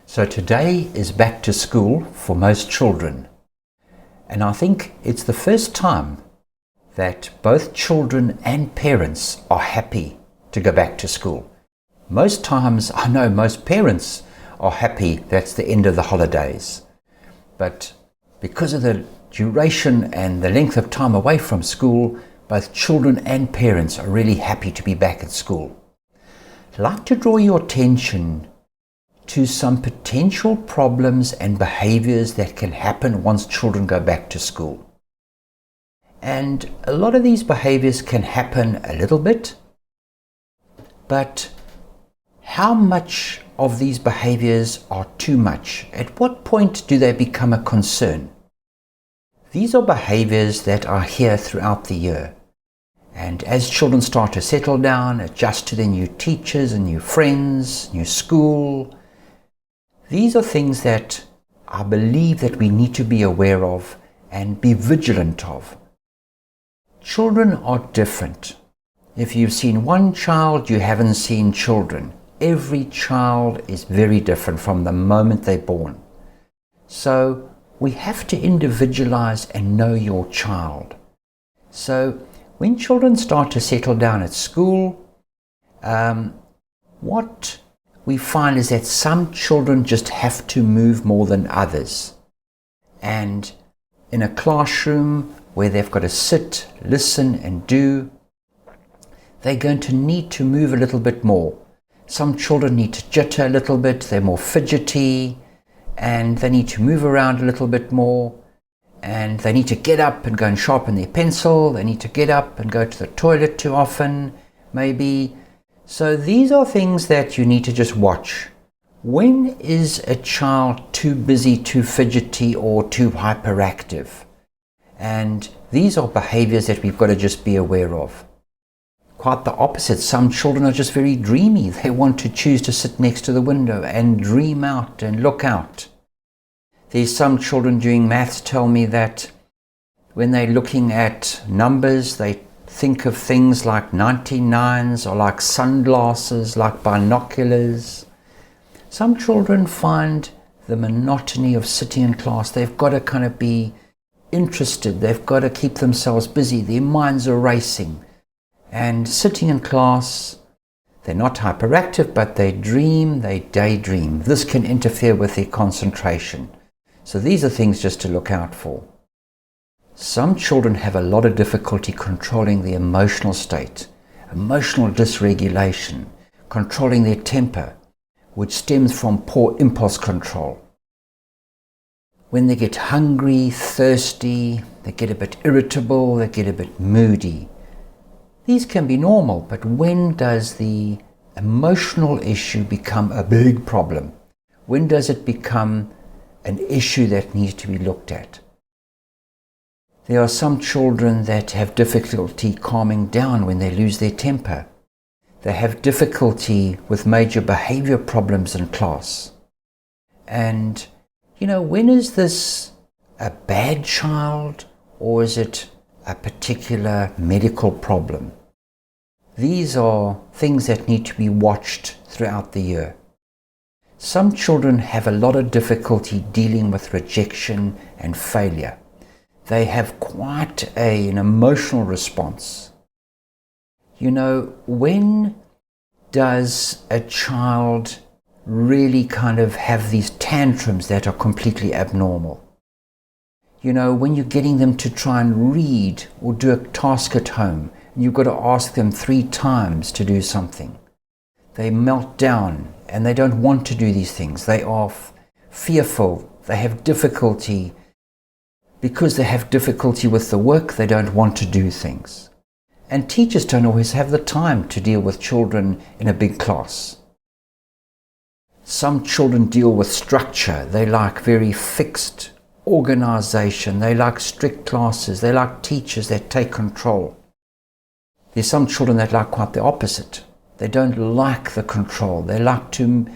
So today is back to school for most children. And I think it's the first time that both children and parents are happy to go back to school. Most times, I know most parents are happy that's the end of the holidays. But because of the duration and the length of time away from school, both children and parents are really happy to be back at school. I'd like to draw your attention to some potential problems and behaviors that can happen once children go back to school. And a lot of these behaviors can happen a little bit, but how much of these behaviors are too much? At what point do they become a concern? These are behaviors that are here throughout the year. And as children start to settle down, adjust to their new teachers and new friends, new school, these are things that I believe that we need to be aware of and be vigilant of. Children are different. If you've seen one child, you haven't seen children. Every child is very different from the moment they're born. So we have to individualize and know your child. So when children start to settle down at school, what we find is that some children just have to move more than others. And in a classroom where they've got to sit, listen and do, they're going to need to move a little bit more. Some children need to jitter a little bit, they're more fidgety, and they need to move around a little bit more, and they need to get up and go and sharpen their pencil, they need to get up and go to the toilet too often, maybe. So these are things that you need to just watch. When is a child too busy, too fidgety, or too hyperactive? And these are behaviors that we've got to just be aware of. Quite the opposite. Some children are just very dreamy. They want to choose to sit next to the window and dream out and look out. There's some children doing maths tell me that when they're looking at numbers, they think of things like 99s or like sunglasses, like binoculars. Some children find the monotony of sitting in class. They've got to kind of be interested. They've got to keep themselves busy. Their minds are racing. And sitting in class, they're not hyperactive, but they dream, they daydream. This can interfere with their concentration. So these are things just to look out for. Some children have a lot of difficulty controlling the emotional state, emotional dysregulation, controlling their temper, which stems from poor impulse control. When they get hungry, thirsty, they get a bit irritable, they get a bit moody. These can be normal, but when does the emotional issue become a big problem? When does it become an issue that needs to be looked at? There are some children that have difficulty calming down when they lose their temper. They have difficulty with major behavior problems in class. And, when is this a bad child or is it a particular medical problem? These are things that need to be watched throughout the year. Some children have a lot of difficulty dealing with rejection and failure. They have quite an emotional response. When does a child really kind of have these tantrums that are completely abnormal? When you're getting them to try and read or do a task at home, and you've got to ask them 3 times to do something. They melt down and they don't want to do these things. They are fearful. They have difficulty. Because they have difficulty with the work, they don't want to do things. And teachers don't always have the time to deal with children in a big class. Some children deal with structure. They like very fixed organization. They like strict classes. They like teachers that take control. There's some children that like quite the opposite. They don't like the control. They like to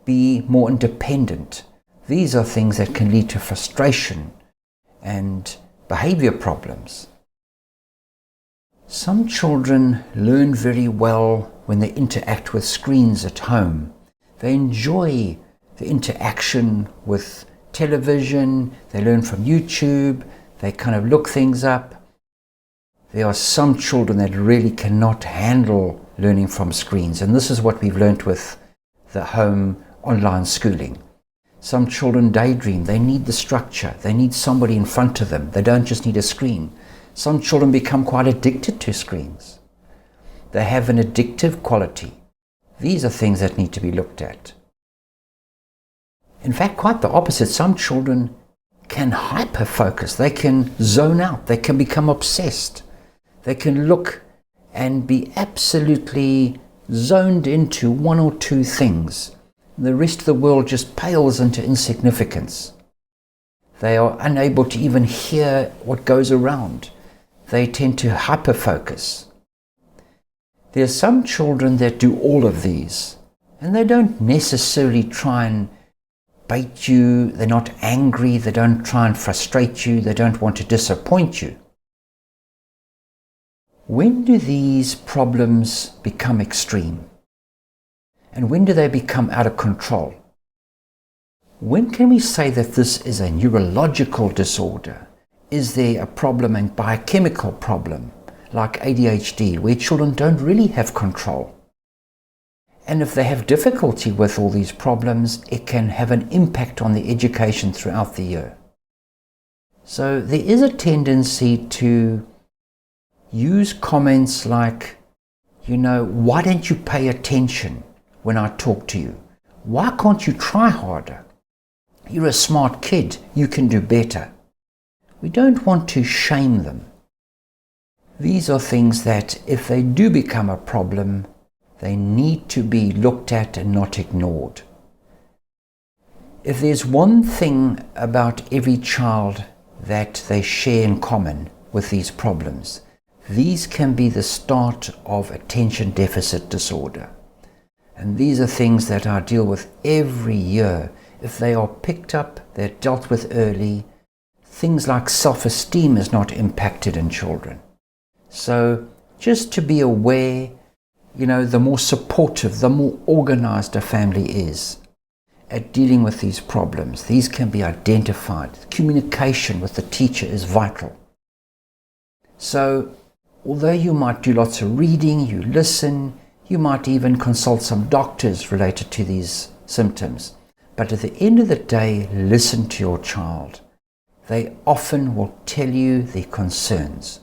be more independent. These are things that can lead to frustration and behavior problems. Some children learn very well when they interact with screens at home. They enjoy the interaction with television, they learn from YouTube, they kind of look things up. There are some children that really cannot handle learning from screens, and this is what we've learnt with the home online schooling. Some children daydream, they need the structure, they need somebody in front of them, they don't just need a screen. Some children become quite addicted to screens. They have an addictive quality. These are things that need to be looked at. In fact, quite the opposite. Some children can hyper-focus, they can zone out, they can become obsessed. They can look and be absolutely zoned into one or two things. The rest of the world just pales into insignificance. They are unable to even hear what goes around. They tend to hyper-focus. There are some children that do all of these, and they don't necessarily try and bait you, they're not angry, they don't try and frustrate you, they don't want to disappoint you. When do these problems become extreme? And when do they become out of control? When can we say that this is a neurological disorder? Is there a problem, a biochemical problem, like ADHD, where children don't really have control? And if they have difficulty with all these problems, it can have an impact on the education throughout the year. So there is a tendency to use comments like, why don't you pay attention when I talk to you? Why can't you try harder? You're a smart kid, you can do better. We don't want to shame them. These are things that, if they do become a problem, they need to be looked at and not ignored. If there's one thing about every child that they share in common with these problems, these can be the start of attention deficit disorder. And these are things that I deal with every year. If they are picked up, they're dealt with early. Things like self-esteem is not impacted in children. So just to be aware, the more supportive, the more organized a family is at dealing with these problems. These can be identified. Communication with the teacher is vital. So although you might do lots of reading, you listen, you might even consult some doctors related to these symptoms. But at the end of the day, listen to your child. They often will tell you their concerns.